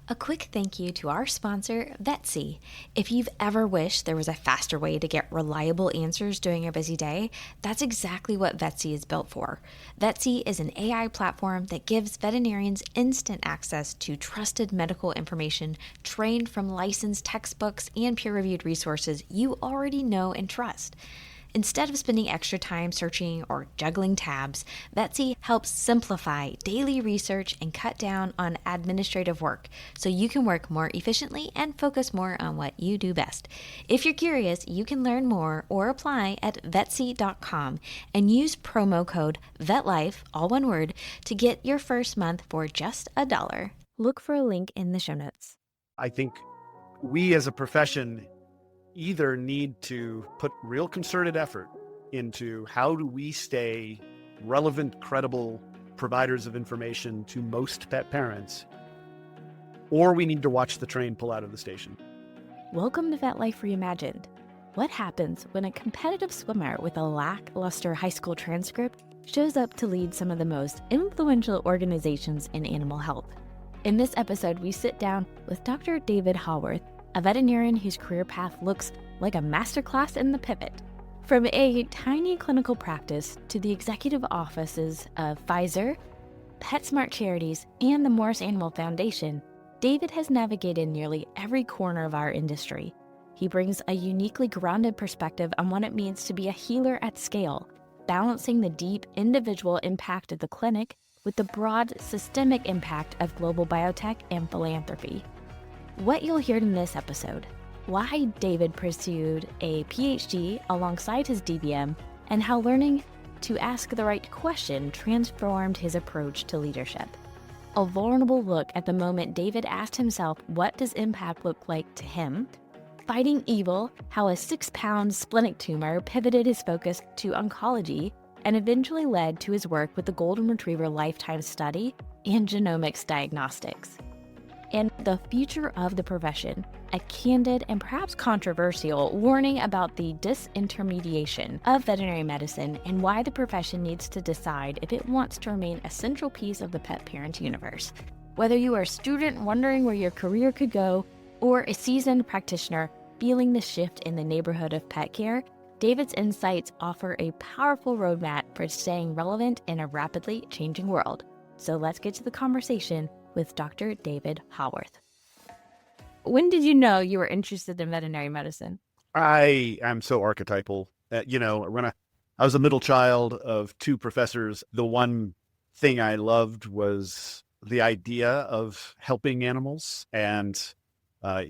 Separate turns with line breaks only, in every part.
A quick thank you to our sponsor, Vetsy. If you've ever wished there was a faster way to get reliable answers during a busy day, that's exactly what Vetsy is built for. Vetsy is an AI platform that gives veterinarians instant access to trusted medical information trained from licensed textbooks and peer-reviewed resources you already know and trust. Instead of spending extra time searching or juggling tabs, Vetsy helps simplify daily research and cut down on administrative work so you can work more efficiently and focus more on what you do best. If you're curious, you can learn more or apply at Vetsy.com and use promo code VETLIFE, all one word, to get your first month for just $1. Look for a link in the show notes.
I think we as a profession either need to put real concerted effort into how do we stay relevant, credible providers of information to most pet parents, or we need to watch the train pull out of the station.
Welcome to Vet Life Reimagined. What happens when a competitive swimmer with a lackluster high school transcript shows up to lead some of the most influential organizations in animal health? In this episode, we sit down with Dr. David Haworth, a veterinarian whose career path looks like a masterclass in the pivot. From a tiny clinical practice to the executive offices of Pfizer, PetSmart Charities, and the Morris Animal Foundation, David has navigated nearly every corner of our industry. He brings a uniquely grounded perspective on what it means to be a healer at scale, balancing the deep individual impact of the clinic with the broad systemic impact of global biotech and philanthropy. What you'll hear in this episode: why David pursued a PhD alongside his DVM, and how learning to ask the right question transformed his approach to leadership. A vulnerable look at the moment David asked himself, what does impact look like to him? Fighting evil, how a 6-pound splenic tumor pivoted his focus to oncology and eventually led to his work with the Golden Retriever Lifetime Study and genomics diagnostics. And the future of the profession, a candid and perhaps controversial warning about the disintermediation of veterinary medicine and why the profession needs to decide if it wants to remain a central piece of the pet parent universe. Whether you are a student wondering where your career could go, or a seasoned practitioner feeling the shift in the neighborhood of pet care, David's insights offer a powerful roadmap for staying relevant in a rapidly changing world. So let's get to the conversation with Dr. David Haworth. When did you know you were interested in veterinary medicine?
I am so archetypal. When I was a middle child of two professors, the one thing I loved was the idea of helping animals. And, I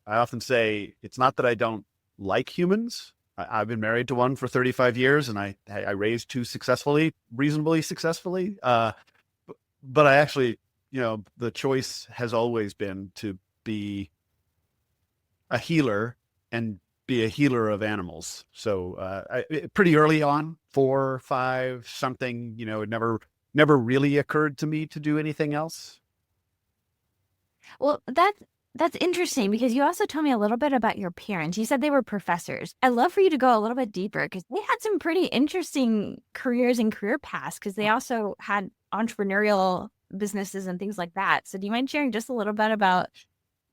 often say it's not that I don't like humans. I've been married to one for 35 years and I raised two reasonably successfully. But I actually, the choice has always been to be a healer and be a healer of animals. So pretty early on, 4, 5, something, it never really occurred to me to do anything else.
Well, that's interesting because you also told me a little bit about your parents. You said they were professors. I'd love for you to go a little bit deeper because they had some pretty interesting careers and career paths because they also had entrepreneurial businesses and things like that. So do you mind sharing just a little bit about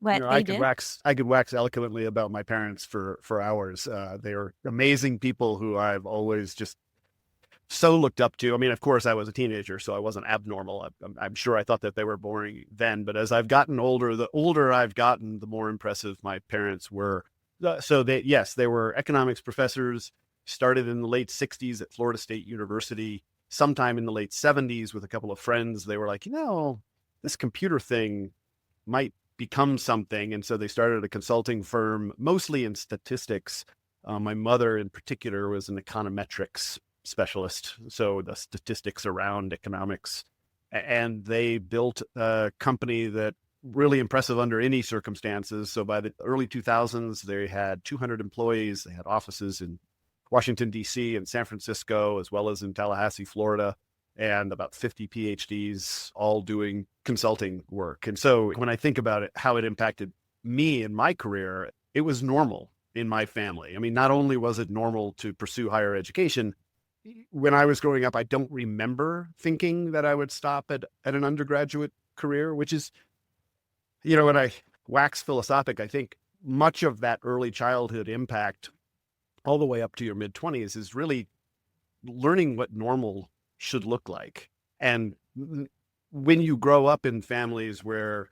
what they did?
I could wax eloquently about my parents for hours. They were amazing people who I've always just so looked up to. I mean, of course, I was a teenager, so I wasn't abnormal. I'm sure I thought that they were boring then, but as I've gotten older, the older I've gotten, the more impressive my parents were. So they were economics professors, started in the late 60s at Florida State University. Sometime in the late 70s with a couple of friends, they were like, this computer thing might become something. And so they started a consulting firm, mostly in statistics. My mother in particular was an econometrics specialist, so the statistics around economics. And they built a company that really impressive under any circumstances. So by the early 2000s, they had 200 employees. They had offices in Washington, D.C. and San Francisco, as well as in Tallahassee, Florida, and about 50 PhDs, all doing consulting work. And so when I think about it, how it impacted me in my career, it was normal in my family. I mean, not only was it normal to pursue higher education, when I was growing up, I don't remember thinking that I would stop at an undergraduate career, which is When I wax philosophic, I think much of that early childhood impact all the way up to your mid-20s is really learning what normal should look like. And when you grow up in families where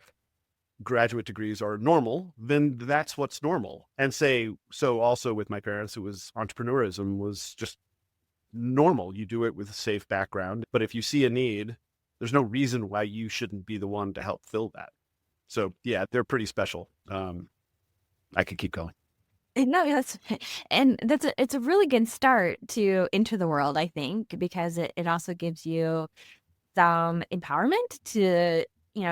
graduate degrees are normal, then that's what's normal. And so also with my parents, it was entrepreneurism was just normal. You do it with a safe background. But if you see a need, there's no reason why you shouldn't be the one to help fill that. So yeah, they're pretty special. I could keep going.
No, it's a really good start to into the world, I think, because it also gives you some empowerment to,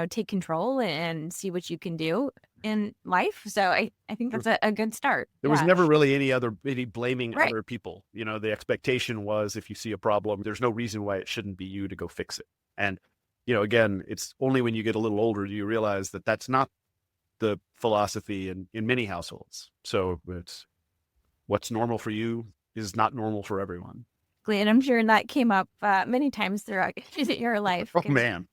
take control and see what you can do in life. So I think that's a good start.
There was never really any blaming
Right.
other people. The expectation was if you see a problem, there's no reason why it shouldn't be you to go fix it. And, again, it's only when you get a little older do you realize that that's not the philosophy in many households. So it's what's normal for you is not normal for everyone.
And I'm sure that came up many times throughout your life.
Oh, man.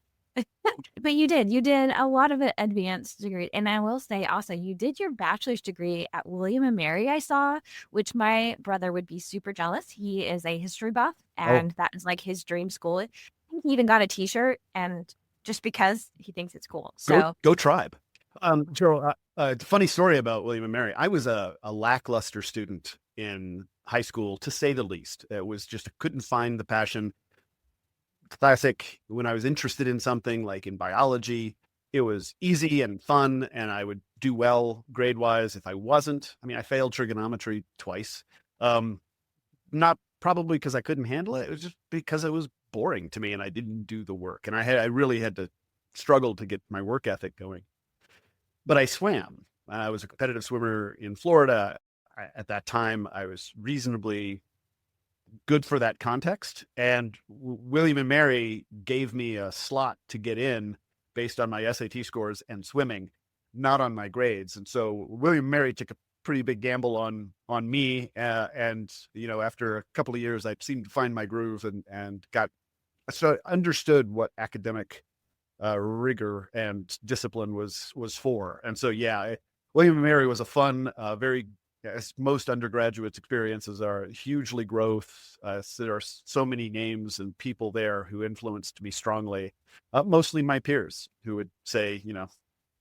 But you did a lot of advanced degree. And I will say also, you did your bachelor's degree at William and Mary, I saw, which my brother would be super jealous. He is a history buff, and that is like his dream school. He even got a t-shirt, and just because he thinks it's cool. So
go Tribe. Gerald, funny story about William and Mary. I was a lackluster student in high school, to say the least. It was just, I couldn't find the passion. Classic, when I was interested in something like in biology, it was easy and fun, and I would do well grade-wise. If I wasn't, I failed trigonometry twice. Not probably because I couldn't handle it. It was just because it was boring to me and I didn't do the work. And I really had to struggle to get my work ethic going. But I swam. I was a competitive swimmer in Florida. At that time, I was reasonably good for that context. And William and Mary gave me a slot to get in based on my SAT scores and swimming, not on my grades. And so William and Mary took a pretty big gamble on me. And, after a couple of years, I seemed to find my groove and understood what academic rigor and discipline was for. And so, yeah, William and Mary was a fun, as most undergraduates' experiences are, hugely growth. There are so many names and people there who influenced me strongly, mostly my peers who would say,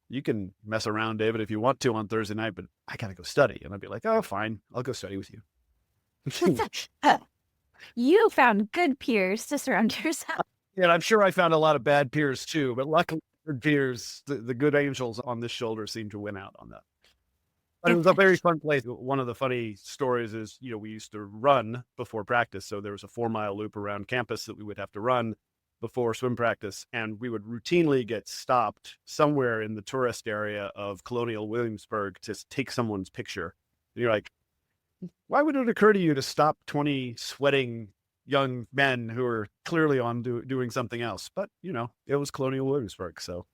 you can mess around, David, if you want to on Thursday night, but I got to go study. And I'd be like, oh, fine, I'll go study with you.
You found good peers to surround yourself.
And I'm sure I found a lot of bad peers too, but luckily peers, the good angels on this shoulder seem to win out on that. But it was a very fun place. One of the funny stories is, we used to run before practice. So there was a 4-mile loop around campus that we would have to run before swim practice. And we would routinely get stopped somewhere in the tourist area of Colonial Williamsburg to take someone's picture. And you're like, why would it occur to you to stop 20 sweating young men who are clearly on doing something else? But, it was Colonial Williamsburg. So.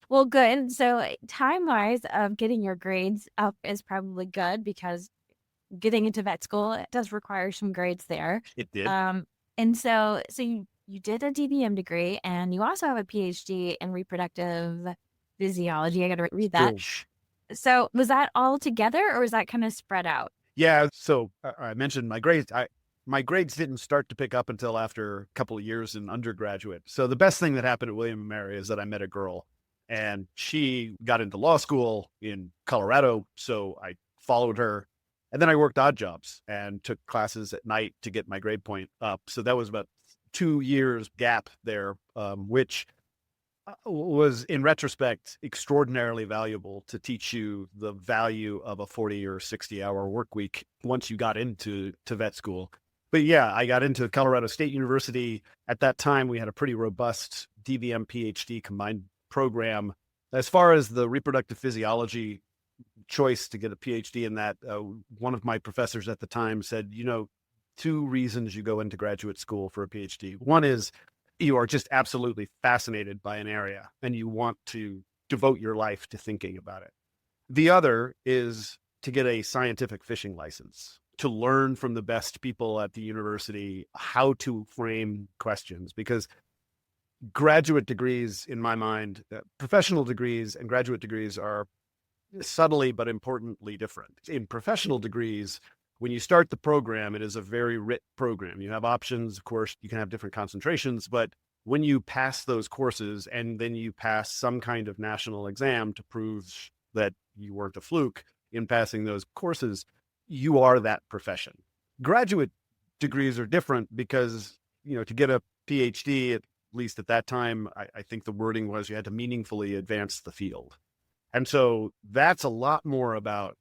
Well, good. So time-wise of getting your grades up is probably good because getting into vet school, it does require some grades there.
It did.
And so you did a DVM degree, and you also have a PhD in reproductive physiology. I got to read that. So was that all together, or was that kind of spread out?
Yeah. So I mentioned my grades. My grades didn't start to pick up until after a couple of years in undergraduate. So the best thing that happened at William and Mary is that I met a girl. And she got into law school in Colorado, so I followed her. And then I worked odd jobs and took classes at night to get my grade point up. So that was about 2 years gap there, which was, in retrospect, extraordinarily valuable to teach you the value of a 40 or 60-hour work week once you got into vet school. But yeah, I got into Colorado State University. At that time, we had a pretty robust DVM PhD combined program. As far as the reproductive physiology choice to get a PhD in that, one of my professors at the time said, 2 reasons you go into graduate school for a PhD. One is you are just absolutely fascinated by an area and you want to devote your life to thinking about it. The other is to get a scientific fishing license, to learn from the best people at the university how to frame questions, because graduate degrees, in my mind, professional degrees and graduate degrees are subtly but importantly different. In professional degrees, when you start the program, it is a very writ program. You have options, of course, you can have different concentrations, but when you pass those courses and then you pass some kind of national exam to prove that you weren't a fluke in passing those courses, you are that profession. Graduate degrees are different because, to get a PhD, at least at that time, I think the wording was you had to meaningfully advance the field. And so that's a lot more about,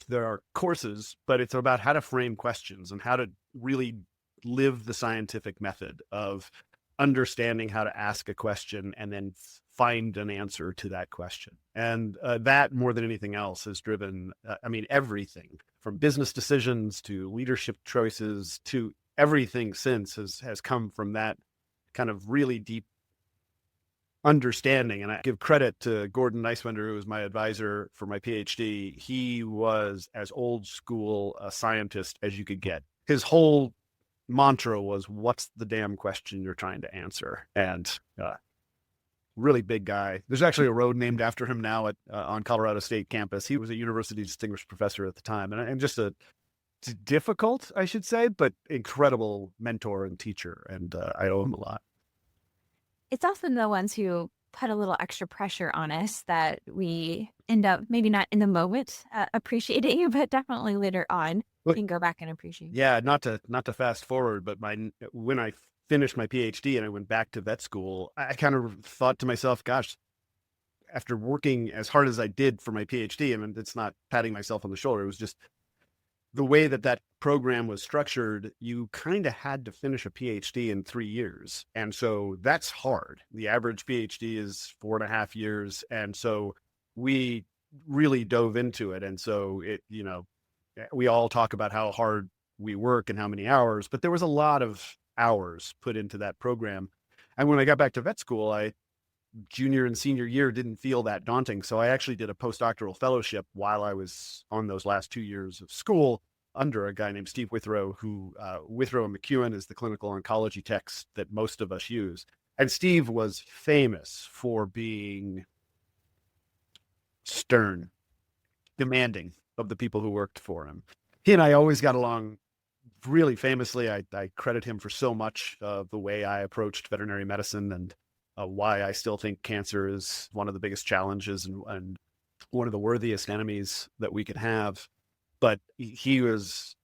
there are courses, but it's about how to frame questions and how to really live the scientific method of understanding how to ask a question and then find an answer to that question. And that, more than anything else, has driven, everything from business decisions to leadership choices to everything since has come from that kind of really deep understanding. And I give credit to Gordon Neiswender, who was my advisor for my PhD. He was as old school a scientist as you could get. His whole mantra was, what's the damn question you're trying to answer? And really big guy. There's actually a road named after him now on Colorado State campus. He was a university distinguished professor at the time, and just a difficult, I should say, but incredible mentor and teacher. And I owe him a lot.
It's often the ones who put a little extra pressure on us that we end up maybe not in the moment appreciating, but definitely later on we can go back and appreciate.
Yeah, not to fast forward, but when I finished my PhD and I went back to vet school, I kind of thought to myself, gosh, after working as hard as I did for my PhD, it's not patting myself on the shoulder, it was just the way that program was structured. You kind of had to finish a PhD in 3 years. And so that's hard. The average PhD is 4.5 years. And so we really dove into it. And so we all talk about how hard we work and how many hours, but there was a lot of hours put into that program. And when I got back to vet school, junior and senior year didn't feel that daunting. So I actually did a postdoctoral fellowship while I was on those last 2 years of school under a guy named Steve Withrow, who Withrow and McEwen is the clinical oncology text that most of us use. And Steve was famous for being stern, demanding of the people who worked for him. He and I always got along really famously. I credit him for so much of the way I approached veterinary medicine and why I still think cancer is one of the biggest challenges and one of the worthiest enemies that we could have. But he was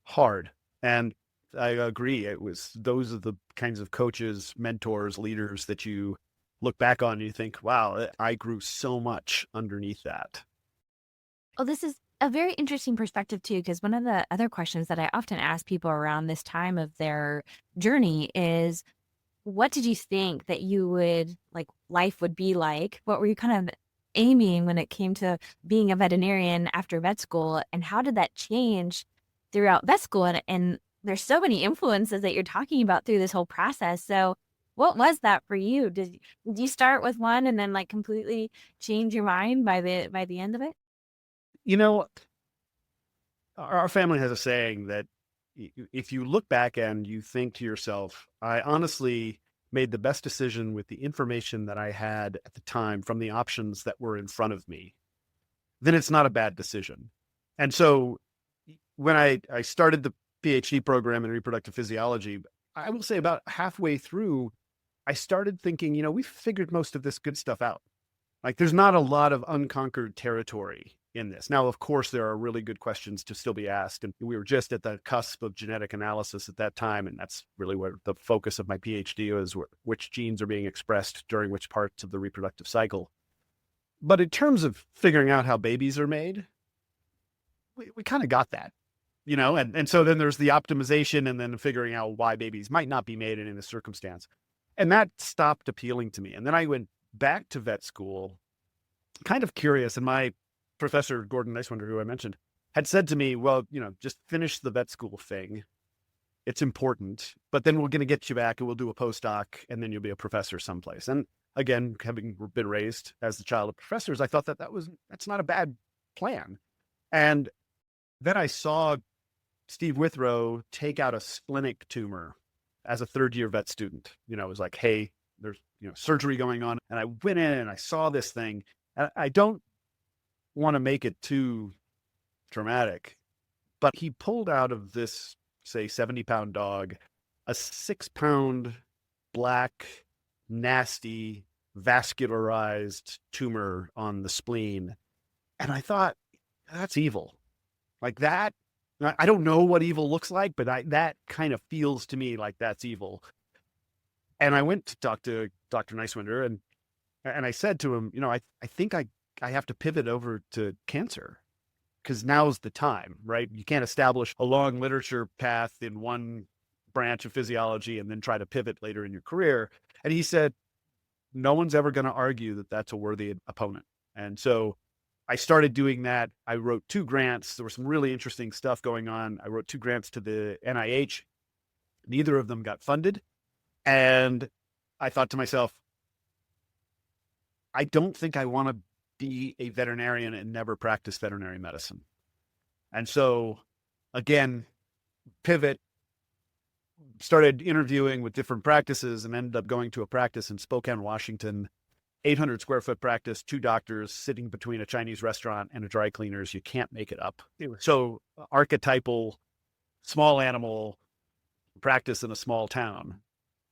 hard. And I agree. Those are the kinds of coaches, mentors, leaders that you look back on and you think, wow, I grew so much underneath that.
Well, this is a very interesting perspective too, because one of the other questions that I often ask people around this time of their journey is, what did you think that life would be like? What were you kind of aiming when it came to being a veterinarian after vet school? And how did that change throughout vet school? And there's so many influences that you're talking about through this whole process. So what was that for you? Did you start with one and then completely change your mind by the end of it?
Our family has a saying that if you look back and you think to yourself, I honestly made the best decision with the information that I had at the time from the options that were in front of me, then it's not a bad decision. And so when I started the PhD program in reproductive physiology, I will say about halfway through, I started thinking, we've figured most of this good stuff out. There's not a lot of unconquered territory in this. Now, of course, there are really good questions to still be asked. And we were just at the cusp of genetic analysis at that time. And that's really where the focus of my PhD was, which genes are being expressed during which parts of the reproductive cycle. But in terms of figuring out how babies are made, we kind of got that, and so then there's the optimization and then figuring out why babies might not be made in a circumstance. And that stopped appealing to me. And then I went back to vet school, kind of curious. And my professor, Gordon Neiswender, who I mentioned, had said to me, well, just finish the vet school thing. It's important, but then we're going to get you back and we'll do a postdoc and then you'll be a professor someplace. And again, having been raised as the child of professors, I thought that's not a bad plan. And then I saw Steve Withrow take out a splenic tumor as a third-year vet student. It was like, hey, there's surgery going on. And I went in and I saw this thing. And I don't want to make it too dramatic, but he pulled out of this, say, 70-pound dog, a 6-pound black, nasty, vascularized tumor on the spleen. And I thought, that's evil. Like that, I don't know what evil looks like, but that kind of feels to me like that's evil. And I went to talk to Dr. Neiswinder, and I said to him, I think I have to pivot over to cancer, because now's the time, right? You can't establish a long literature path in one branch of physiology and then try to pivot later in your career. And he said, no one's ever going to argue that that's a worthy opponent. And so I started doing that. I wrote 2 grants. There was some really interesting stuff going on. I wrote 2 grants to the NIH. Neither of them got funded. And I thought to myself, I don't think I want to be a veterinarian and never practice veterinary medicine. And so, again, pivot, started interviewing with different practices, and ended up going to a practice in Spokane, Washington, 800 square foot practice, 2 doctors sitting between a Chinese restaurant and a dry cleaners. You can't make it up. It was so archetypal, small animal practice in a small town.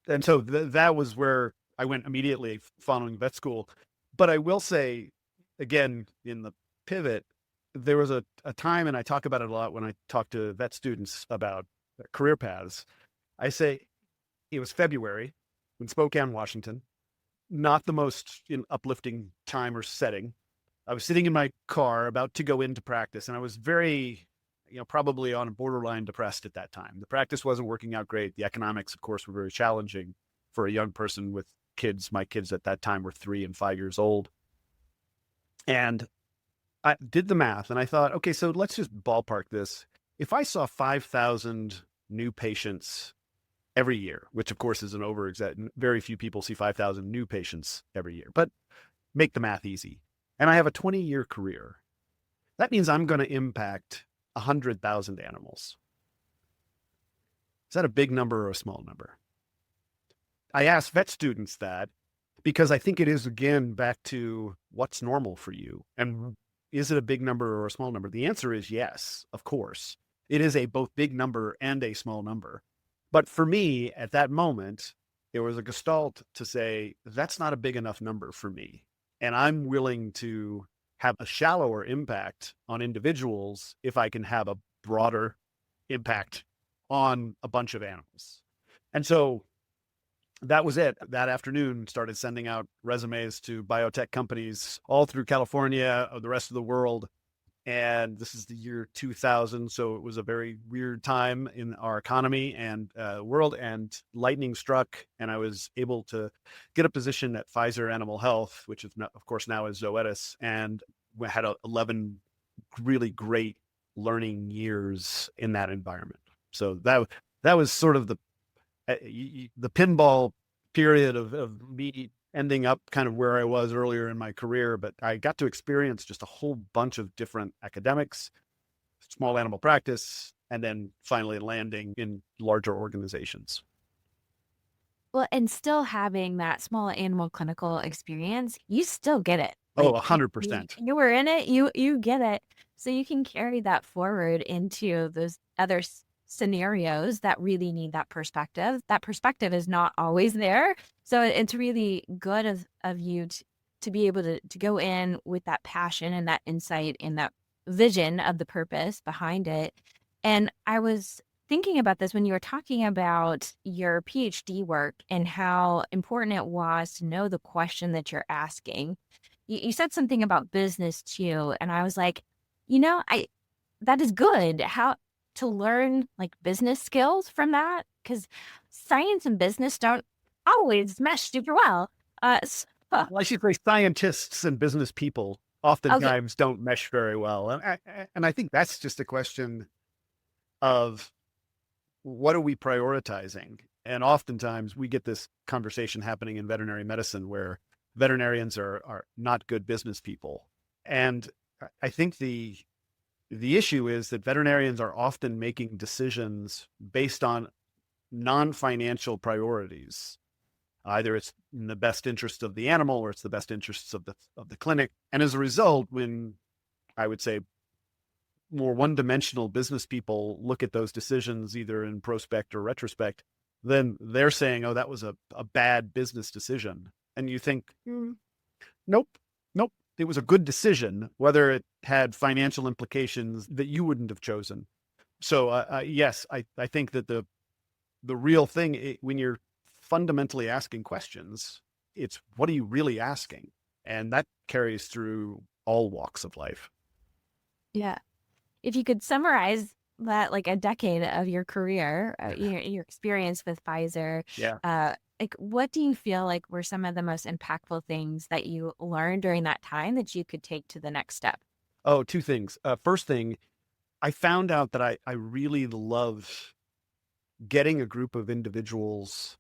And so that was where I went immediately following vet school. But I will say, again, in the pivot, there was a time, and I talk about it a lot when I talk to vet students about career paths. I say it was February in Spokane, Washington, not the most uplifting time or setting. I was sitting in my car about to go into practice, and I was very, probably on borderline depressed at that time. The practice wasn't working out great. The economics, of course, were very challenging for a young person with kids. My kids at that time were 3 and 5 years old. And I did the math, and I thought, okay, so let's just ballpark this. If I saw 5,000 new patients every year, which of course is an over-exaggeration, very few people see 5,000 new patients every year, but make the math easy. And I have a 20-year career. That means I'm going to impact 100,000 animals. Is that a big number or a small number? I ask vet students that because I think it is, again, back to what's normal for you. And is it a big number or a small number? The answer is yes, of course. It is a both big number and a small number. But for me, at that moment, there was a gestalt to say, that's not a big enough number for me. And I'm willing to have a shallower impact on individuals if I can have a broader impact on a bunch of animals. And so that was it. That afternoon, started sending out resumes to biotech companies all through California, or the rest of the world. And this is the year 2000. So it was a very weird time in our economy and world, and lightning struck. And I was able to get a position at Pfizer Animal Health, which is, of course, now is Zoetis. And we had 11 really great learning years in that environment. So that was sort of the pinball period of me ending up kind of where I was earlier in my career. But I got to experience just a whole bunch of different academics, small animal practice, and then finally landing in larger organizations.
Well, and still having that small animal clinical experience, you still get it.
Oh, 100%.
You were in it, you get it. So you can carry that forward into those other scenarios that really need that perspective. That perspective is not always there. So it's really good of you to be able to go in with that passion and that insight and that vision of the purpose behind it. And I was thinking about this when you were talking about your PhD work and how important it was to know the question that you're asking. You said something about business too. And I was like, that is good. How to learn like business skills from that, because science and business don't always mesh super well.
Well, I should say scientists and business people oftentimes don't mesh very well. And I think that's just a question of what are we prioritizing? And oftentimes we get this conversation happening in veterinary medicine where veterinarians are not good business people. And I think the issue is that veterinarians are often making decisions based on non-financial priorities. Either it's in the best interest of the animal or it's the best interests of the clinic. And as a result, when I would say more one-dimensional business people look at those decisions, either in prospect or retrospect, then they're saying, oh, that was a bad business decision. And you think, nope, it was a good decision, whether it had financial implications that you wouldn't have chosen. So yes, I think that the real thing, when you're fundamentally asking questions, it's what are you really asking? And that carries through all walks of life.
Yeah. If you could summarize that, like a decade of your career, your experience with Pfizer, like what do you feel like were some of the most impactful things that you learned during that time that you could take to the next step?
Oh, two things. First thing, I found out that I really love getting a group of individuals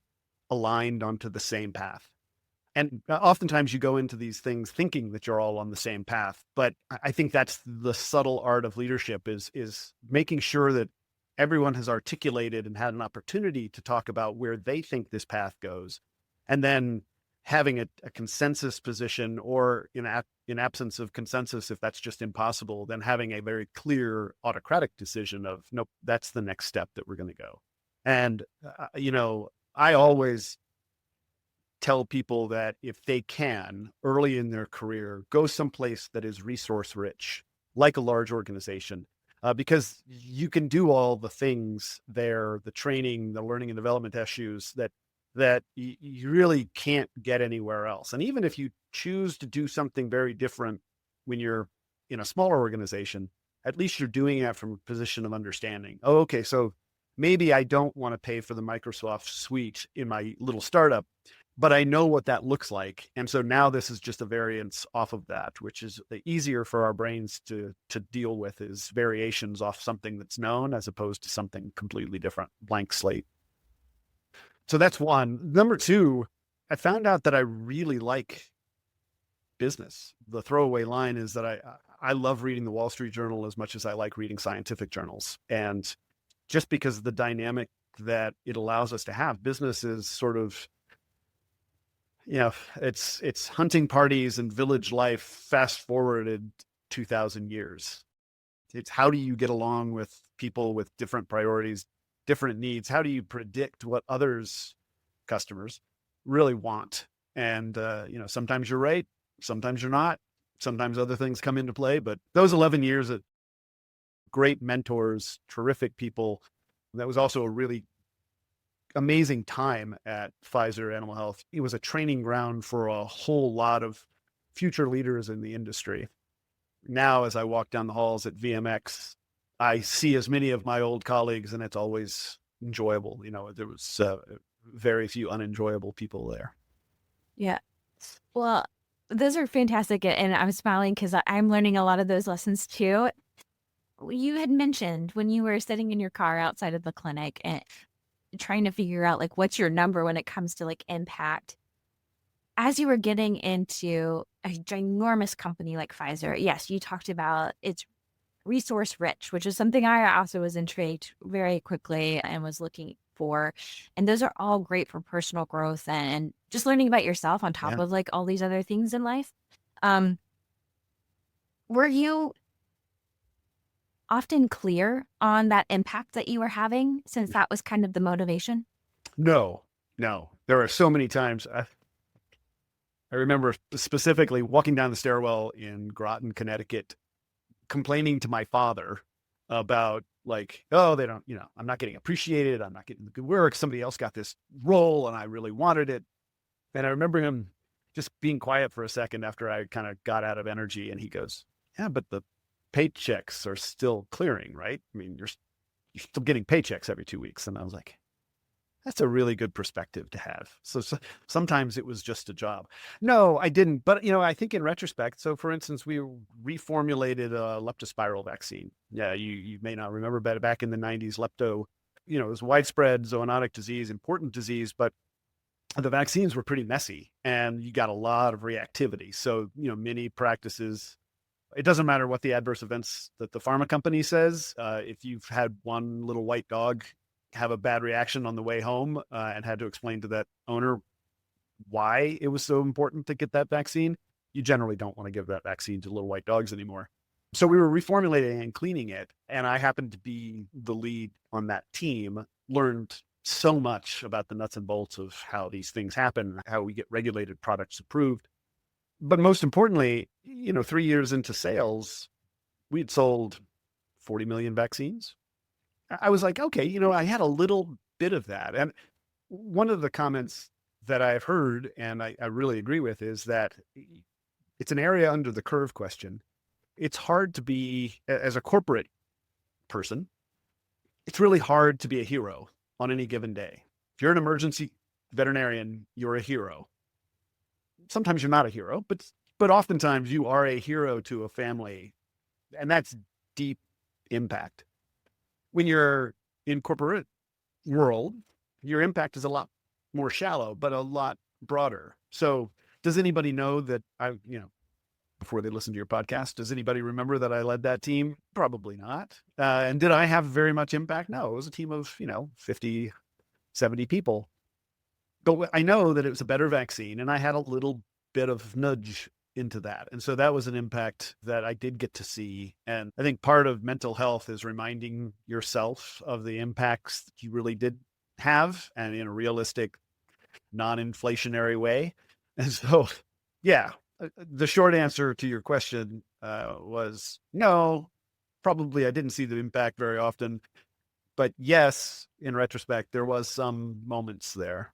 aligned onto the same path. And oftentimes you go into these things thinking that you're all on the same path. But I think that's the subtle art of leadership is making sure that everyone has articulated and had an opportunity to talk about where they think this path goes. And then having a consensus position, or in absence of consensus, if that's just impossible, then having a very clear autocratic decision of, nope, that's the next step that we're going to go. And, I always tell people that if they can, early in their career, go someplace that is resource rich, like a large organization, because you can do all the things there, the training, the learning and development issues that you really can't get anywhere else. And even if you choose to do something very different when you're in a smaller organization, at least you're doing it from a position of understanding. Oh, okay, so maybe I don't want to pay for the Microsoft suite in my little startup, but I know what that looks like. And so now this is just a variance off of that, which is easier for our brains to deal with, is variations off something that's known as opposed to something completely different, blank slate. So that's one. Number two, I found out that I really like business. The throwaway line is that I love reading the Wall Street Journal as much as I like reading scientific journals. And just because of the dynamic that it allows us to have, business is sort of, it's hunting parties and village life fast forwarded 2,000 years. It's how do you get along with people with different priorities, different needs? How do you predict what others, customers, really want? And, sometimes you're right, sometimes you're not, sometimes other things come into play. But those 11 years of great mentors, terrific people, that was also a really amazing time at Pfizer Animal Health. It was a training ground for a whole lot of future leaders in the industry. Now, as I walk down the halls at VMX, I see as many of my old colleagues, and it's always enjoyable. There was very few unenjoyable people there.
Yeah. Well, those are fantastic. And I'm smiling because I'm learning a lot of those lessons too. You had mentioned when you were sitting in your car outside of the clinic and trying to figure out like what's your number when it comes to like impact. As you were getting into a ginormous company like Pfizer, yes, you talked about it's resource rich, which is something I also was intrigued very quickly and was looking for. And those are all great for personal growth and just learning about yourself on top of like all these other things in life. Were you often clear on that impact that you were having, since that was kind of the motivation?
No. There are so many times. I remember specifically walking down the stairwell in Groton, Connecticut, complaining to my father about like, oh, they don't, I'm not getting appreciated. I'm not getting the good work. Somebody else got this role and I really wanted it. And I remember him just being quiet for a second after I kind of got out of energy. And he goes, yeah, but the paychecks are still clearing, right? I mean, you're still getting paychecks every 2 weeks. And I was like, that's a really good perspective to have. So sometimes it was just a job. No, I didn't. But, I think in retrospect, so for instance, we reformulated a leptospiral vaccine. Yeah, you may not remember, but back in the 90s, lepto, it was widespread zoonotic disease, important disease, but the vaccines were pretty messy and you got a lot of reactivity. So, many practices, it doesn't matter what the adverse events that the pharma company says. If you've had one little white dog have a bad reaction on the way home and had to explain to that owner why it was so important to get that vaccine, you generally don't want to give that vaccine to little white dogs anymore. So we were reformulating and cleaning it, and I happened to be the lead on that team, learned so much about the nuts and bolts of how these things happen, how we get regulated products approved. But most importantly, 3 years into sales, we'd sold 40 million vaccines. I was like, okay, I had a little bit of that. And one of the comments that I've heard, and I really agree with, is that it's an area under the curve question. It's hard to be, as a corporate person, it's really hard to be a hero on any given day. If you're an emergency veterinarian, you're a hero. Sometimes you're not a hero, but oftentimes you are a hero to a family, and that's deep impact. When you're in corporate world, your impact is a lot more shallow, but a lot broader. So does anybody know that before they listen to your podcast, does anybody remember that I led that team? Probably not. And did I have very much impact? No, it was a team of, 50, 70 people. But I know that it was a better vaccine, and I had a little bit of nudge into that. And so that was an impact that I did get to see. And I think part of mental health is reminding yourself of the impacts that you really did have, and in a realistic, non-inflationary way. And so, yeah, the short answer to your question was no, probably I didn't see the impact very often. But yes, in retrospect, there was some moments there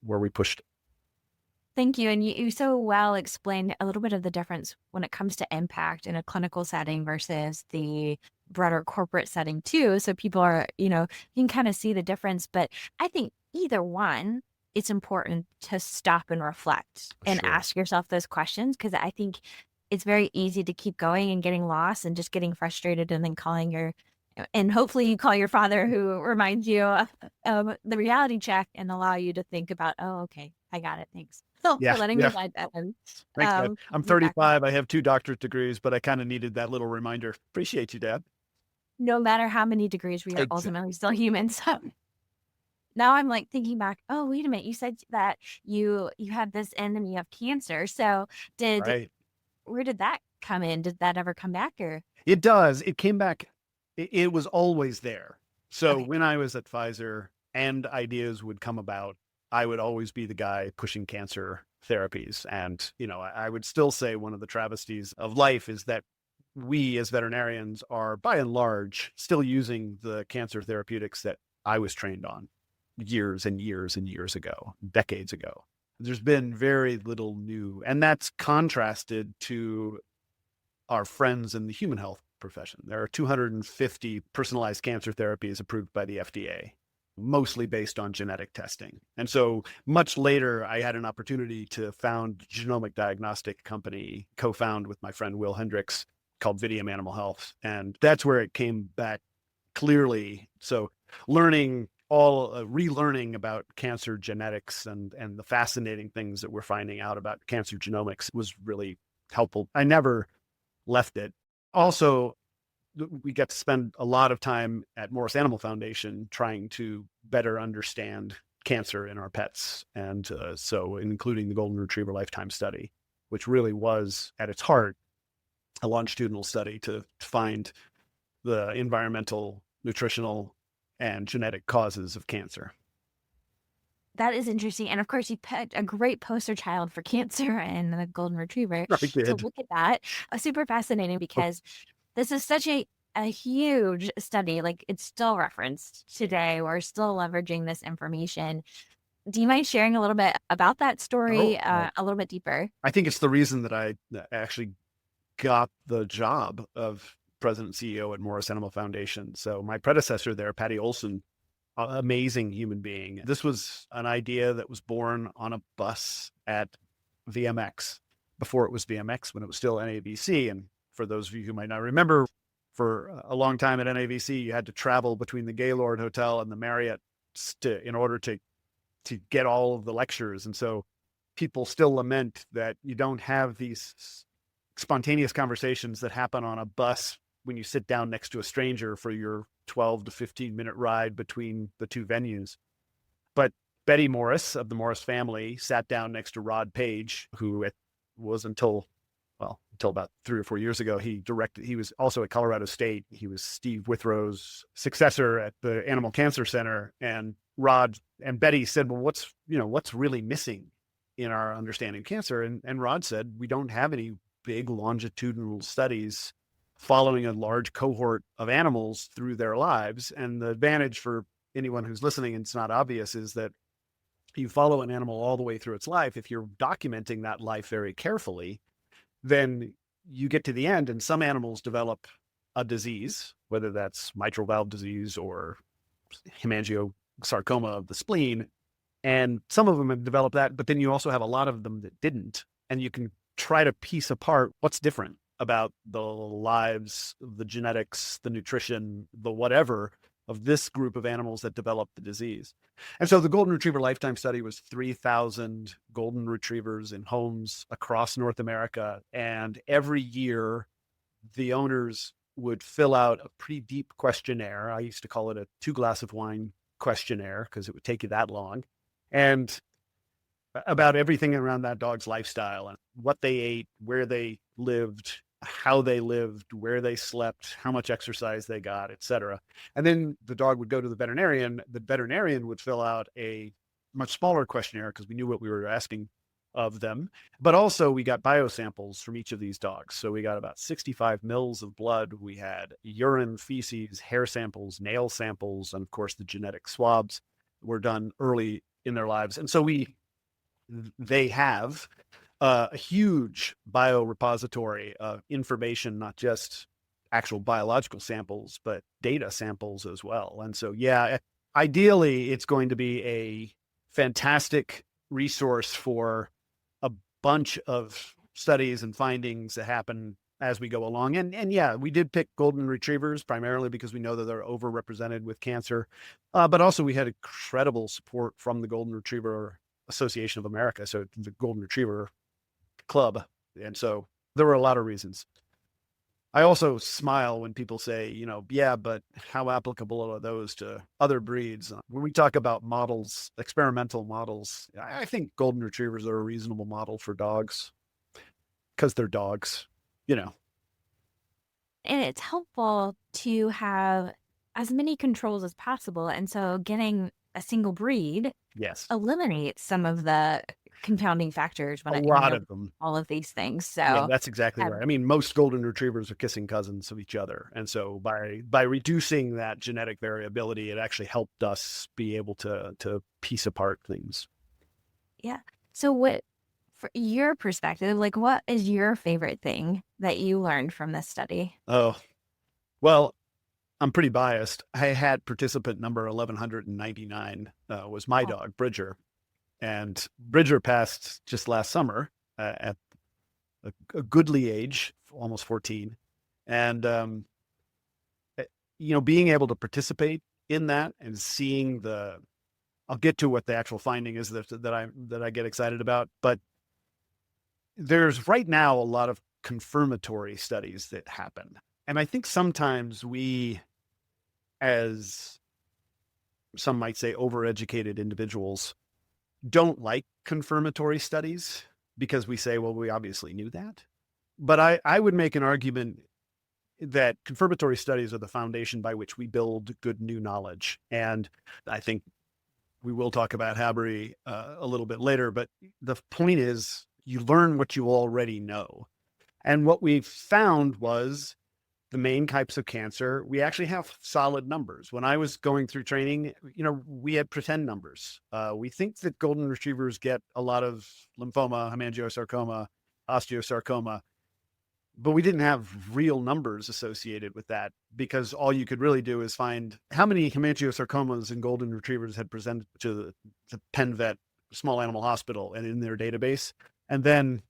where we pushed.
Thank you. And you so well explained a little bit of the difference when it comes to impact in a clinical setting versus the broader corporate setting too. So people are, you can kind of see the difference. But I think either one, it's important to stop and reflect and
Sure.
ask yourself those questions, because I think it's very easy to keep going and getting lost and just getting frustrated and then and hopefully you call your father, who reminds you of the reality check and allow you to think about, oh, okay, I got it. Thanks. So
Yeah,
for letting me guide that.
Thanks, Dad. I'm 35. I have 2 doctorate degrees, but I kind of needed that little reminder. Appreciate you, Dad.
No matter how many degrees, we are ultimately still human. So now I'm like thinking back, oh, wait a minute. You said that you had this enemy of cancer. So
Right.
where did that come in? Did that ever come back, or?
It does. It came back. It was always there. So
Okay.
when I was at Pfizer and ideas would come about, I would always be the guy pushing cancer therapies. And, I would still say one of the travesties of life is that we as veterinarians are, by and large, still using the cancer therapeutics that I was trained on years and years and years ago, decades ago. There's been very little new, and that's contrasted to our friends in the human health profession. There are 250 personalized cancer therapies approved by the FDA, mostly based on genetic testing. And so much later, I had an opportunity to found a genomic diagnostic company, co-found with my friend Will Hendricks, called Vidium Animal Health. And that's where it came back clearly. So relearning about cancer genetics and the fascinating things that we're finding out about cancer genomics was really helpful. I never left it. Also, we get to spend a lot of time at Morris Animal Foundation trying to better understand cancer in our pets. And so including the Golden Retriever Lifetime Study, which really was at its heart a longitudinal study to find the environmental, nutritional, and genetic causes of cancer.
That is interesting. And of course, you put a great poster child for cancer and the Golden Retriever.
I did.
So look at that. Super fascinating, because this is such a huge study. Like, it's still referenced today. We're still leveraging this information. Do you mind sharing a little bit about that story a little bit deeper?
I think it's the reason that I actually got the job of president and CEO at Morris Animal Foundation. So my predecessor there, Patty Olson, amazing human being. This was an idea that was born on a bus at VMX before it was VMX, when it was still NAVC. And for those of you who might not remember, for a long time at NAVC, you had to travel between the Gaylord Hotel and the Marriott in order to get all of the lectures. And so people still lament that you don't have these spontaneous conversations that happen on a bus when you sit down next to a stranger for your 12 to 15-minute ride between the two venues. But Betty Morris of the Morris family sat down next to Rod Page, who was until about 3 or 4 years ago, he was also at Colorado State. He was Steve Withrow's successor at the Animal Cancer Center. And Rod and Betty said, well, what's really missing in our understanding of cancer? And Rod said, we don't have any big longitudinal studies following a large cohort of animals through their lives. And the advantage for anyone who's listening, and it's not obvious, is that you follow an animal all the way through its life. If you're documenting that life very carefully, then you get to the end and some animals develop a disease, whether that's mitral valve disease or hemangiosarcoma of the spleen. And some of them have developed that, but then you also have a lot of them that didn't. And you can try to piece apart what's different about the lives, the genetics, the nutrition, the whatever of this group of animals that developed the disease. And so the Golden Retriever Lifetime Study was 3,000 Golden Retrievers in homes across North America. And every year, the owners would fill out a pretty deep questionnaire. I used to call it a 2-glass-of-wine questionnaire because it would take you that long. And about everything around that dog's lifestyle and what they ate, where they lived, how they lived, where they slept, how much exercise they got, et cetera. And then the dog would go to the veterinarian. The veterinarian would fill out a much smaller questionnaire because we knew what we were asking of them. But also we got biosamples from each of these dogs. So we got about 65 mils of blood. We had urine, feces, hair samples, nail samples, and of course the genetic swabs were done early in their lives. And so they have a huge biorepository of information, not just actual biological samples, but data samples as well. And so, yeah, ideally, it's going to be a fantastic resource for a bunch of studies and findings that happen as we go along. And yeah, we did pick Golden Retrievers primarily because we know that they're overrepresented with cancer. But also we had incredible support from the Golden Retriever Association of America, so the Golden Retriever Club. And so there were a lot of reasons. I also smile when people say, yeah, but how applicable are those to other breeds? When we talk about models, experimental models, I think Golden Retrievers are a reasonable model for dogs because they're dogs,
And it's helpful to have as many controls as possible. And so getting a single breed eliminates some of the confounding factors when
a lot of them,
all of these things. So
yeah, that's exactly right. I mean, most Golden Retrievers are kissing cousins of each other. And so by reducing that genetic variability, it actually helped us be able to piece apart things.
Yeah. So what, for your perspective, what is your favorite thing that you learned from this study?
Oh, well, I'm pretty biased. I had participant number 1199 was my dog, Bridger. And Bridger passed just last summer at a goodly age, almost 14. And, being able to participate in that and seeing I'll get to what the actual finding is that I get excited about. But there's right now a lot of confirmatory studies that happen. And I think sometimes we, as some might say, overeducated individuals, don't like confirmatory studies because we say, well, we obviously knew that. But I would make an argument that confirmatory studies are the foundation by which we build good new knowledge. And I think we will talk about HABRI a little bit later, but the point is you learn what you already know. And what we found was the main types of cancer, we actually have solid numbers. When I was going through training, we had pretend numbers. We think that Golden Retrievers get a lot of lymphoma, hemangiosarcoma, osteosarcoma, but we didn't have real numbers associated with that because all you could really do is find how many hemangiosarcomas and Golden Retrievers had presented to the Penn Vet Small Animal Hospital and in their database, and then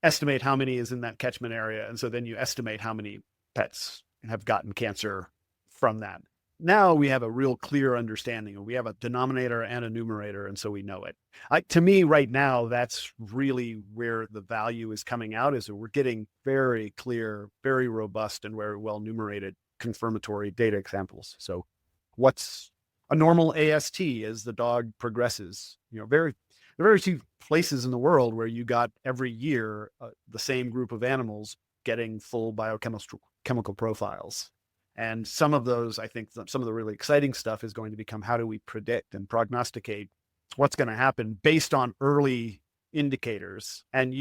estimate how many is in that catchment area. And so then you estimate how many pets have gotten cancer from that. now we have a real clear understanding, and we have a denominator and a numerator, and so we know it. To me, right now, that's really where the value is coming out, is that we're getting very clear, very robust, and very well numerated confirmatory data examples. So what's a normal AST as the dog progresses? There are very few places in the world where you got every year the same group of animals getting full biochemical profiles. And some of those, I think some of the really exciting stuff is going to become, how do we predict and prognosticate what's going to happen based on early indicators? And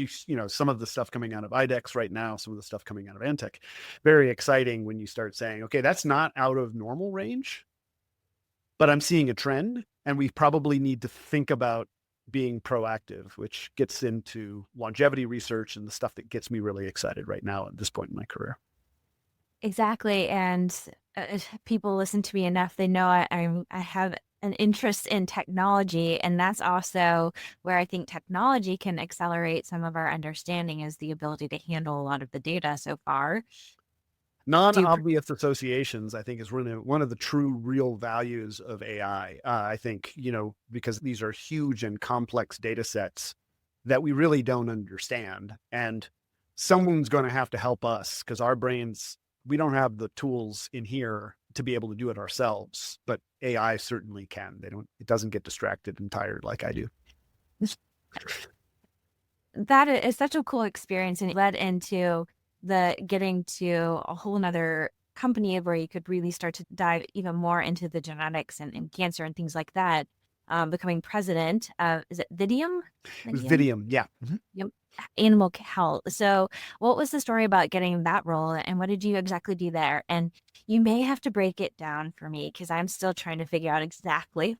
some of the stuff coming out of IDEX right now, some of the stuff coming out of Antech, very exciting when you start saying, okay, that's not out of normal range, but I'm seeing a trend, and we probably need to think about being proactive, which gets into longevity research and the stuff that gets me really excited right now at this point in my career.
Exactly. And if people listen to me enough, they know I have an interest in technology. And that's also where I think technology can accelerate some of our understanding, is the ability to handle a lot of the data so far.
Non-obvious associations, I think, is one of the true real values of AI. I think, because these are huge and complex data sets that we really don't understand. And someone's going to have to help us, because our brains, we don't have the tools in here to be able to do it ourselves, but AI certainly can. It doesn't get distracted and tired like I do.
That is such a cool experience, and it led into the getting to a whole nother company where you could really start to dive even more into the genetics and cancer and things like that. Becoming president of, is it Vidium?
It was Vidium, yeah. Mm-hmm.
Yep. Animal Health. So what was the story about getting that role, and what did you exactly do there? And you may have to break it down for me, because I'm still trying to figure out exactly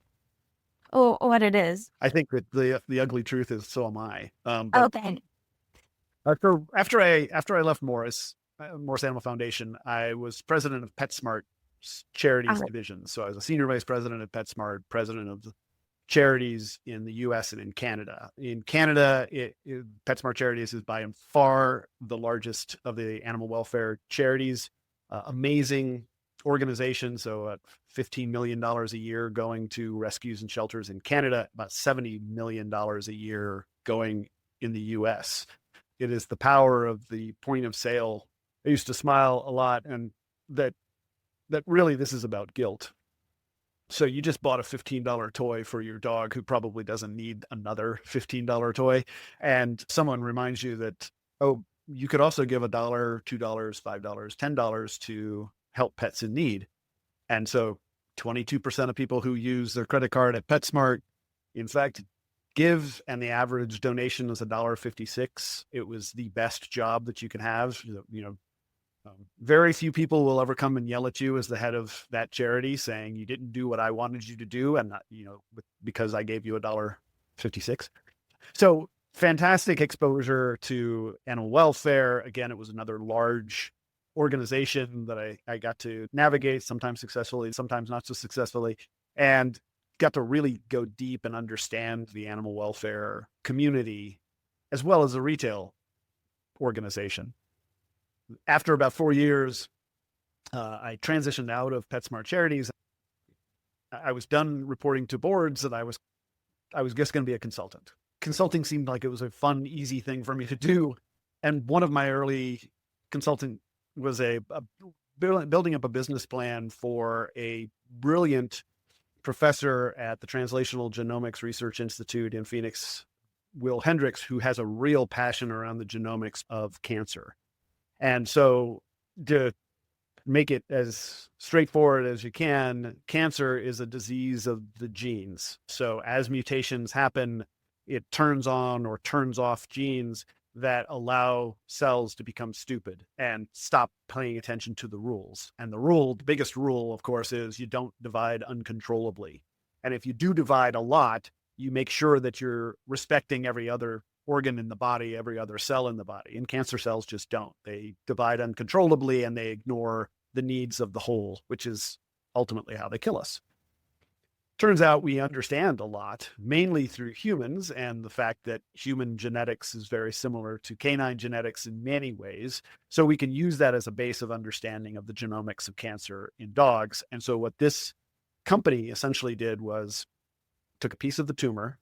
what it is.
I think that the ugly truth is, so am I.
Okay.
After I left Morris Animal Foundation, I was president of PetSmart Charities division. So I was a senior vice president at PetSmart, president of the charities in the US and in Canada. In Canada, PetSmart Charities is by far the largest of the animal welfare charities. Amazing organization. So $15 million a year going to rescues and shelters in Canada, about $70 million a year going in the US. It is the power of the point of sale. I used to smile a lot, and that really this is about guilt. So you just bought a $15 toy for your dog who probably doesn't need another $15 toy. And someone reminds you that, oh, you could also give $1, $2, $5, $10 to help pets in need. And so 22% of people who use their credit card at PetSmart, in fact, give, and the average donation is $1.56. It was the best job that you can have. Very few people will ever come and yell at you as the head of that charity saying you didn't do what I wanted you to do, and because I gave you $1.56. So fantastic exposure to animal welfare. Again, it was another large organization that I got to navigate, sometimes successfully, sometimes not so successfully, and got to really go deep and understand the animal welfare community as well as a retail organization. After about 4 years, I transitioned out of PetSmart Charities. I was done reporting to boards, and I was just going to be a consultant. Consulting seemed like it was a fun, easy thing for me to do. And one of my early consulting was building up a business plan for a brilliant professor at the Translational Genomics Research Institute in Phoenix, Will Hendricks, who has a real passion around the genomics of cancer. And so, to make it as straightforward as you can, cancer is a disease of the genes. So as mutations happen, it turns on or turns off genes that allow cells to become stupid and stop paying attention to the rules. And the biggest rule, of course, is you don't divide uncontrollably. And if you do divide a lot, you make sure that you're respecting every other organ in the body, every other cell in the body. And cancer cells just don't. They divide uncontrollably, and they ignore the needs of the whole, which is ultimately how they kill us. Turns out we understand a lot, mainly through humans, and the fact that human genetics is very similar to canine genetics in many ways. So we can use that as a base of understanding of the genomics of cancer in dogs. And so what this company essentially did was took a piece of the tumor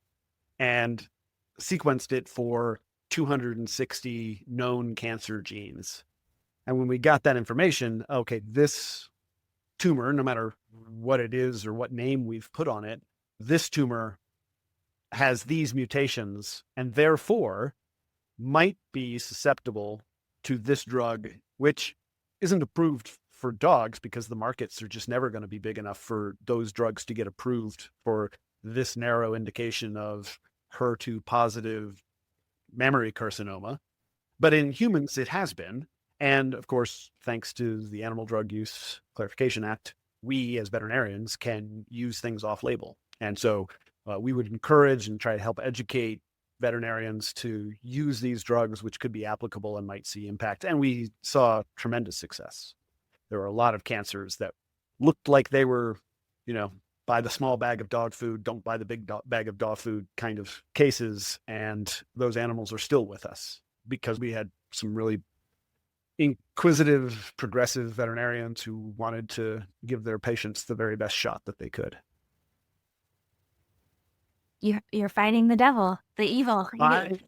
and sequenced it for 260 known cancer genes. And when we got that information, okay, this tumor, no matter what it is or what name we've put on it, this tumor has these mutations and therefore might be susceptible to this drug, which isn't approved for dogs because the markets are just never going to be big enough for those drugs to get approved for this narrow indication of HER2 positive mammary carcinoma. But in humans, it has been. And of course, thanks to the Animal Drug Use Clarification Act, we as veterinarians can use things off label. And so we would encourage and try to help educate veterinarians to use these drugs, which could be applicable and might see impact. And we saw tremendous success. There were a lot of cancers that looked like they were, buy the small bag of dog food, don't buy the big bag of dog food kind of cases. And those animals are still with us because we had some really inquisitive, progressive veterinarians who wanted to give their patients the very best shot that they could.
You're fighting the devil, the evil.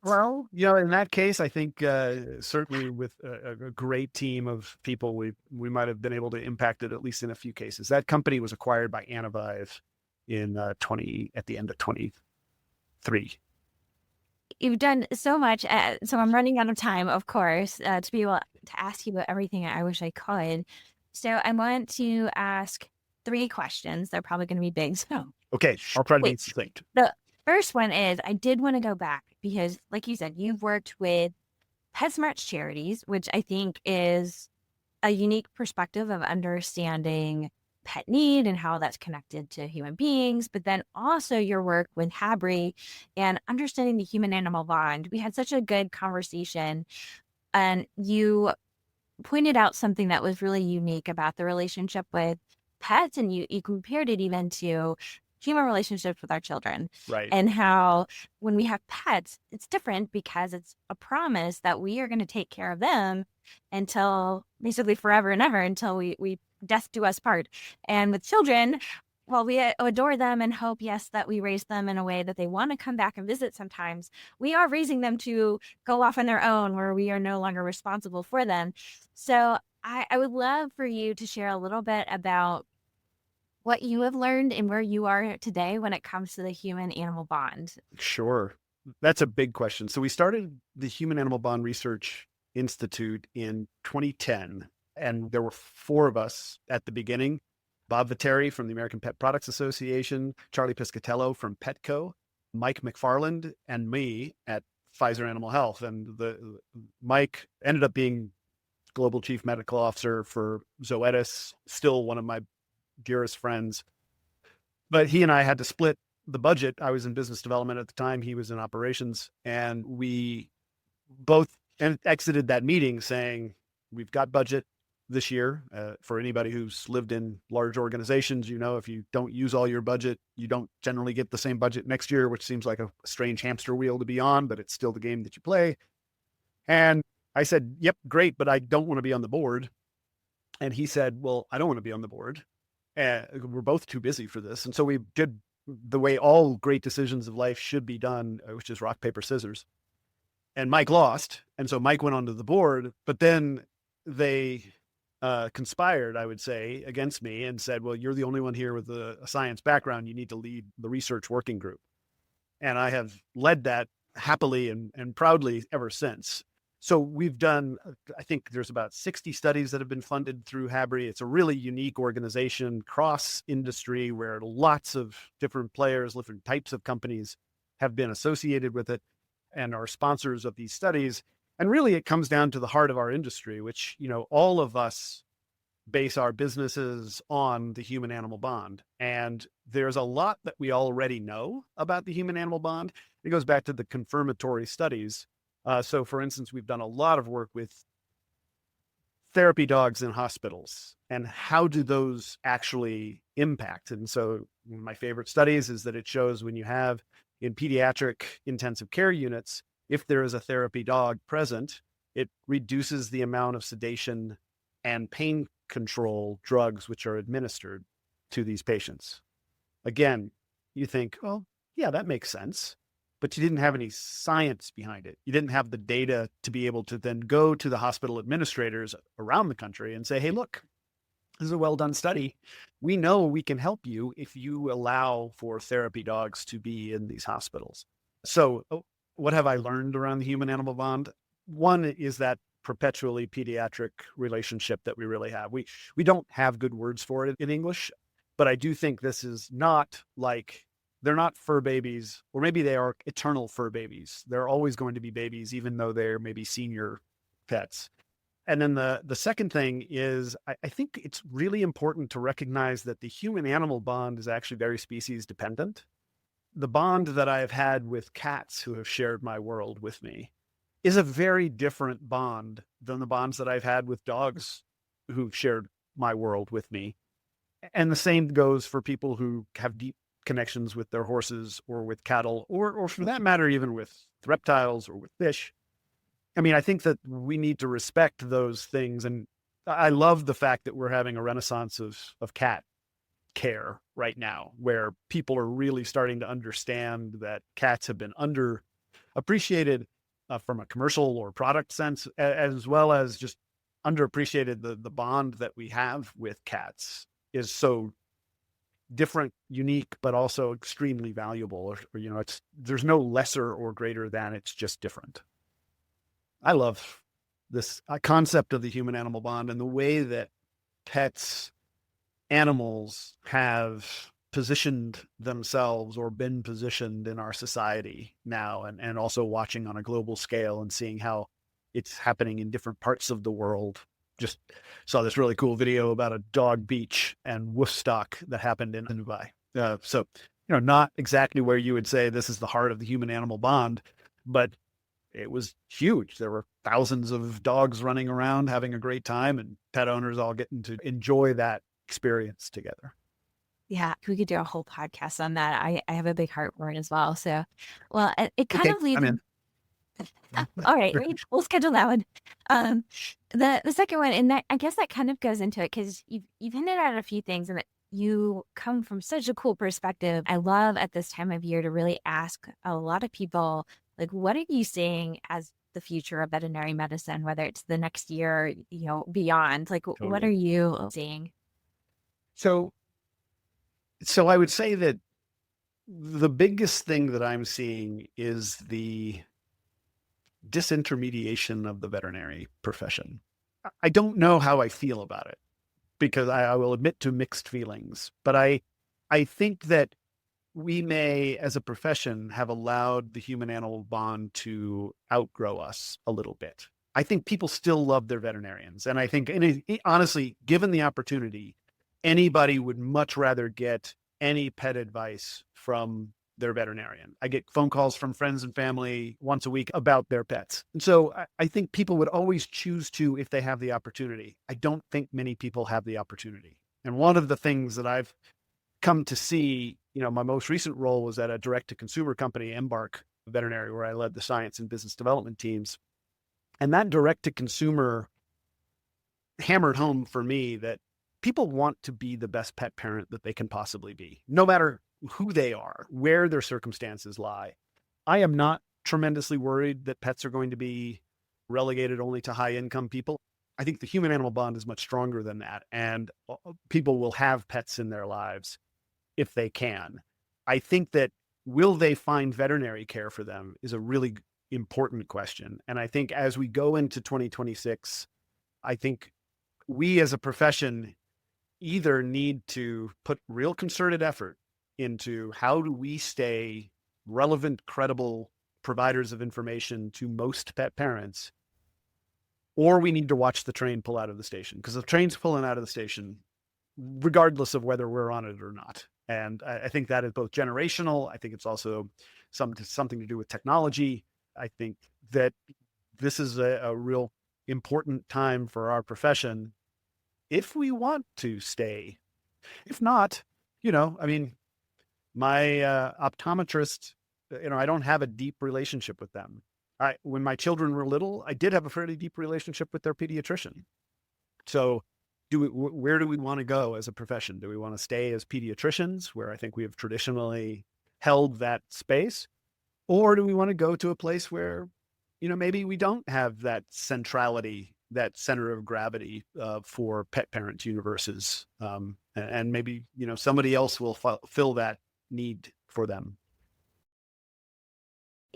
Well, in that case, I think certainly with a great team of people, we might have been able to impact it at least in a few cases. That company was acquired by Anavive at the end of 23.
You've done so much, so I'm running out of time, of course, to be able to ask you about everything I wish I could. So I want to ask 3 questions. They're probably going to be big. So
okay, I'll try to be succinct.
The first one is, I did want to go back because, like you said, you've worked with PetSmart Charities, which I think is a unique perspective of understanding pet need and how that's connected to human beings, but then also your work with HABRI and understanding the human-animal bond. We had such a good conversation, and you pointed out something that was really unique about the relationship with pets, and you compared it even to human relationships with our children.
Right.
And how when we have pets, it's different because it's a promise that we are going to take care of them until basically forever and ever, until we death do us part. And with children, while we adore them and hope, yes, that we raise them in a way that they want to come back and visit sometimes, we are raising them to go off on their own where we are no longer responsible for them. So I would love for you to share a little bit about what you have learned and where you are today when it comes to the human-animal bond.
Sure. That's a big question. So we started the Human Animal Bond Research Institute in 2010, and there were 4 of us at the beginning. Bob Viteri from the American Pet Products Association, Charlie Piscatello from Petco, Mike McFarland, and me at Pfizer Animal Health. And Mike ended up being Global Chief Medical Officer for Zoetis, still one of my dearest friends. But he and I had to split the budget. I was in business development at the time. He was in operations. And we both exited that meeting saying, we've got budget this year. For anybody who's lived in large organizations, if you don't use all your budget, you don't generally get the same budget next year, which seems like a strange hamster wheel to be on, but it's still the game that you play. And I said, yep, great, but I don't want to be on the board. And he said, well, I don't want to be on the board. We're both too busy for this. And so we did the way all great decisions of life should be done, which is rock, paper, scissors. And Mike lost. And so Mike went onto the board, but then they conspired, I would say, against me and said, well, you're the only one here with a science background. You need to lead the research working group. And I have led that happily and proudly ever since. So we've done, I think there's about 60 studies that have been funded through HABRI. It's a really unique organization, cross industry, where lots of different players, different types of companies have been associated with it and are sponsors of these studies. And really it comes down to the heart of our industry, which, all of us base our businesses on the human animal bond. And there's a lot that we already know about the human animal bond. It goes back to the confirmatory studies. So for instance, we've done a lot of work with therapy dogs in hospitals and how do those actually impact? And so one of my favorite studies is that it shows when you have in pediatric intensive care units, if there is a therapy dog present, it reduces the amount of sedation and pain control drugs which are administered to these patients. Again, you think, well, yeah, that makes sense. But you didn't have any science behind it. You didn't have the data to be able to then go to the hospital administrators around the country and say, hey, look, this is a well-done study. We know we can help you if you allow for therapy dogs to be in these hospitals. So what have I learned around the human-animal bond? One is that perpetually pediatric relationship that we really have. We don't have good words for it in English, but I do think this is not like, they're not fur babies, or maybe they are eternal fur babies. They're always going to be babies, even though they're maybe senior pets. And then the second thing is, I think it's really important to recognize that the human-animal bond is actually very species dependent. The bond that I have had with cats who have shared my world with me is a very different bond than the bonds that I've had with dogs who've shared my world with me. And the same goes for people who have deep connections with their horses or with cattle, or for that matter, even with reptiles or with fish. I mean, I think that we need to respect those things. And I love the fact that we're having a renaissance of cat care right now, where people are really starting to understand that cats have been underappreciated from a commercial or product sense, as well as just underappreciated. The bond that we have with cats is so different, unique, but also extremely valuable. Or there's no lesser or greater than, it's just different. I love this concept of the human-animal bond and the way that pets, animals have positioned themselves or been positioned in our society now, and also watching on a global scale and seeing how it's happening in different parts of the world. Just saw this really cool video about a dog beach and wolf stock that happened in Dubai. So, not exactly where you would say this is the heart of the human-animal bond, but it was huge. There were thousands of dogs running around having a great time, and pet owners all getting to enjoy that experience together.
Yeah, we could do a whole podcast on that. I have a big heart for it as well. So, well, it kind of leads.
I'm in.
All right, we'll schedule that one. The second one, and that, I guess that kind of goes into it because you've hinted at a few things, and that you come from such a cool perspective. I love at this time of year to really ask a lot of people, like, what are you seeing as the future of veterinary medicine, whether it's the next year, beyond? Like,
Totally.
What are you seeing?
So I would say that the biggest thing that I'm seeing is the disintermediation of the veterinary profession. I don't know how I feel about it, because I will admit to mixed feelings, but I think that we may, as a profession, have allowed the human-animal bond to outgrow us a little bit. I think people still love their veterinarians. And I think, honestly, given the opportunity, anybody would much rather get any pet advice from their veterinarian. I get phone calls from friends and family once a week about their pets. And so I think people would always choose to, if they have the opportunity. I don't think many people have the opportunity. And one of the things that I've come to see, my most recent role was at a direct-to-consumer company, Embark Veterinary, where I led the science and business development teams. And that direct-to-consumer hammered home for me that people want to be the best pet parent that they can possibly be, no matter who they are, where their circumstances lie. I am not tremendously worried that pets are going to be relegated only to high-income people. I think the human-animal bond is much stronger than that, and people will have pets in their lives if they can. I think that will they find veterinary care for them is a really important question. And I think as we go into 2026, I think we as a profession either need to put real concerted effort into how do we stay relevant, credible providers of information to most pet parents, or we need to watch the train pull out of the station, because the train's pulling out of the station regardless of whether we're on it or not. And I think that is both generational. I think it's also something to do with technology. I think that this is a real important time for our profession if we want to stay. If not, I mean, my optometrist, I don't have a deep relationship with them. When my children were little, I did have a fairly deep relationship with their pediatrician. So where do we want to go as a profession? Do we want to stay as pediatricians, where I think we have traditionally held that space? Or do we want to go to a place where, maybe we don't have that centrality, that center of gravity for pet parent universes? And maybe, somebody else will fill that need for them.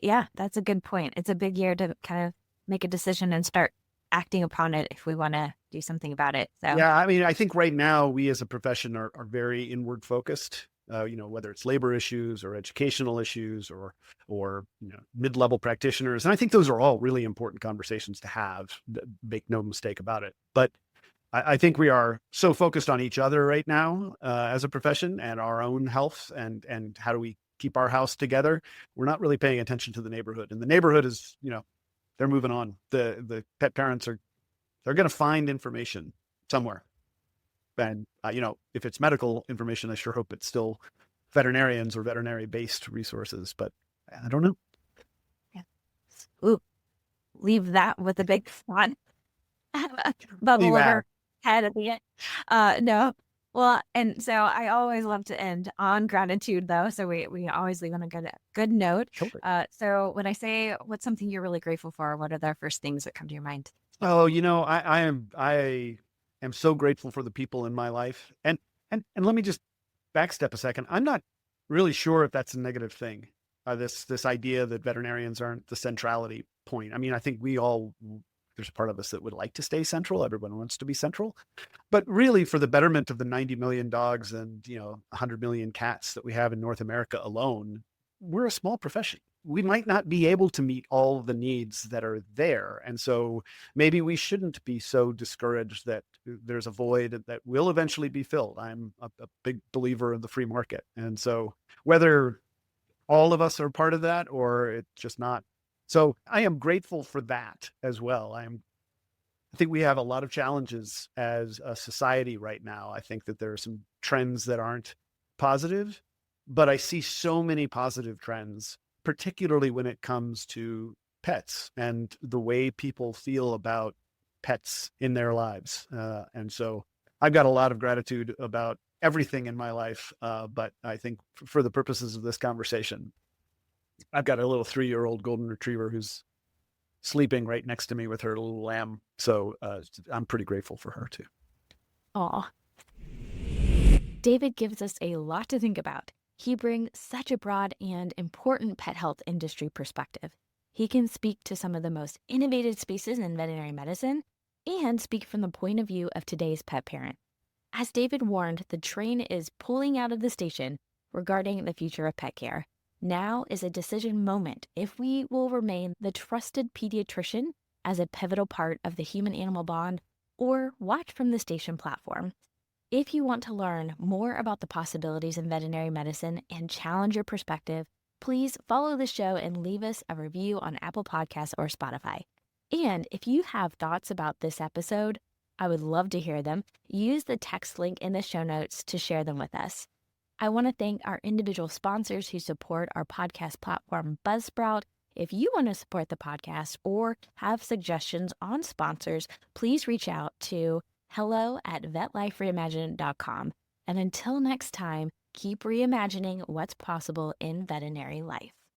Yeah, that's a good point. It's a big year to kind of make a decision and start acting upon it if we want to do something about it. So
yeah, I mean, I think right now we as a profession are very inward focused. Whether it's labor issues or educational issues or mid-level practitioners, and I think those are all really important conversations to have. Make no mistake about it. But I think we are so focused on each other right now as a profession and our own health and how do we keep our house together. We're not really paying attention to the neighborhood, and the neighborhood is, they're moving on. The pet parents they're going to find information somewhere. And, if it's medical information, I sure hope it's still veterinarians or veterinary-based resources, but I don't know.
yeah. Ooh, leave that with a big fun bubble over head at the end. No. Well, and so I always love to end on gratitude, though. So we always leave on a good note.
Totally.
So when I say what's something you're really grateful for, what are the first things that come to your mind?
Oh, I am so grateful for the people in my life. And let me just backstep a second. I'm not really sure if that's a negative thing. This idea that veterinarians aren't the centrality point. I mean, I think there's a part of us that would like to stay central. Everyone wants to be central. But really, for the betterment of the 90 million dogs and 100 million cats that we have in North America alone, we're a small profession. We might not be able to meet all the needs that are there. And so maybe we shouldn't be so discouraged that there's a void that will eventually be filled. I'm a big believer in the free market. And so whether all of us are part of that or it's just not. So I am grateful for that as well. I think we have a lot of challenges as a society right now. I think that there are some trends that aren't positive, but I see so many positive trends, particularly when it comes to pets and the way people feel about pets in their lives. And so I've got a lot of gratitude about everything in my life. But I think for the purposes of this conversation, I've got a little 3-year-old golden retriever who's sleeping right next to me with her little lamb. So I'm pretty grateful for her too.
Aw. David gives us a lot to think about. He brings such a broad and important pet health industry perspective. He can speak to some of the most innovative spaces in veterinary medicine and speak from the point of view of today's pet parent. As David warned, the train is pulling out of the station regarding the future of pet care. Now is a decision moment if we will remain the trusted pediatrician as a pivotal part of the human-animal bond or watch from the station platform. If you want to learn more about the possibilities in veterinary medicine and challenge your perspective, please follow the show and leave us a review on Apple Podcasts or Spotify. And if you have thoughts about this episode, I would love to hear them. Use the text link in the show notes to share them with us. I want to thank our individual sponsors who support our podcast platform, Buzzsprout. If you want to support the podcast or have suggestions on sponsors, please reach out to hello@vetlifereimagined.com. And until next time, keep reimagining what's possible in veterinary life.